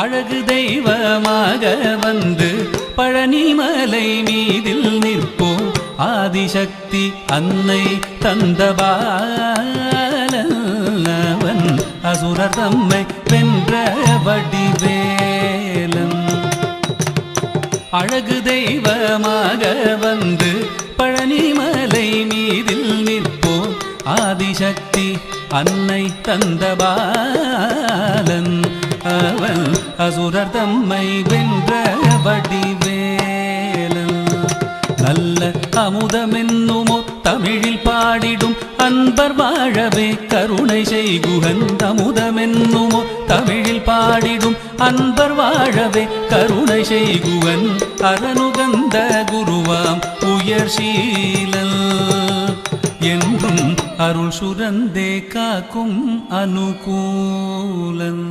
அழகு தெய்வமாக வந்து பழனிமலை மீதில் நிற்போம் ஆதிசக்தி அன்னை தந்தபாலன் அசுரர் தம்மை வென்ற வடிவேலன் அழகு தெய்வமாக வந்து பழனிமலை மீதில் நிற்போம் ஆதிசக்தி அன்னை தந்தபாலன் அவன் அசுரர் தம்மை வென்ற வடிவேலன் நல்ல அமுதமென்னுமோ தமிழில் பாடிடும் அன்பர் வாழவே கருணை செய்குகன் அமுதமென்னுமோ தமிழில் பாடிடும் அன்பர் வாழவே கருணை செய்குவன் அரனுகந்த குருவாம் உயர் சீலல் என்றும் அருள் சுரந்தே காக்கும் அனுகூலன்.